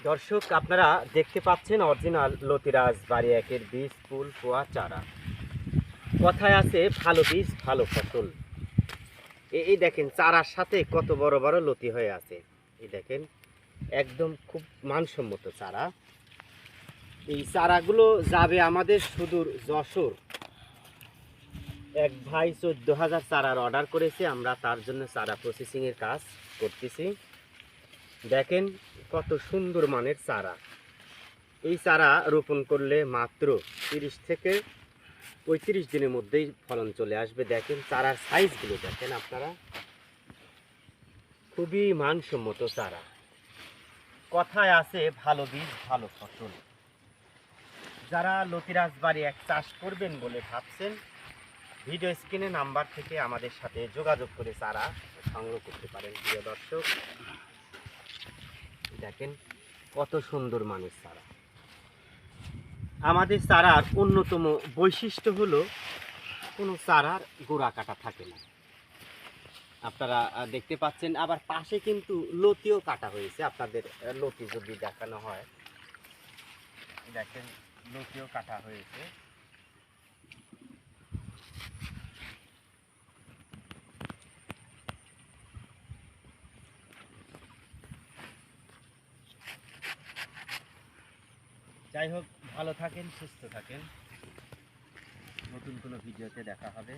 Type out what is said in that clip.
দর্শক, আপনারা দেখতে পাচ্ছেন অরিজিনাল লতিরাজ বাড়ি একের বীজ ফুল পোয়া চারা। কথায় আছে ভালো বীজ ভালো ফসল। এই দেখেন চারার সাথে কত বড় বড় লতি হয়ে আছে। এই দেখেন একদম খুব মানসম্মত চারা। এই চারাগুলো যাবে আমাদের সুদূর যশোর। এক ভাই 14,000 চারার অর্ডার করেছে, আমরা তার জন্য চারা প্রসেসিংয়ের কাজ করতেছি। দেখেন কত সুন্দর মানের চারা। এই চারা রোপণ করলে মাত্র 30 থেকে 35 দিনের মধ্যেই ফলন চলে আসবে। দেখেন চারার সাইজগুলো দেখেন আপনারা, খুবই মানসম্মত চারা। কথায় আছে ভালো বীজ ভালো ফসল। যারা লতিরাজ বাড়ি এক চাষ করবেন বলে ভাবছেন, ভিডিও স্ক্রিনে নাম্বার থেকে আমাদের সাথে যোগাযোগ করে চারা সংগ্রহ করতে পারেন। প্রিয় দর্শক, দেখেন কত সুন্দর মানের চারা। আমাদের চারার অন্যতম বৈশিষ্ট্য হলো কোনো চারার গোড়া কাটা থাকে না। আপনারা দেখতে পাচ্ছেন, আবার পাশে কিন্তু লতিও কাটা হয়েছে। আপনাদের লতি যদি দেখানো হয়, দেখেন লতিও কাটা হয়েছে। যাই হোক, ভালো থাকেন, সুস্থ থাকেন। নতুন কোনো ভিডিওতে দেখা হবে।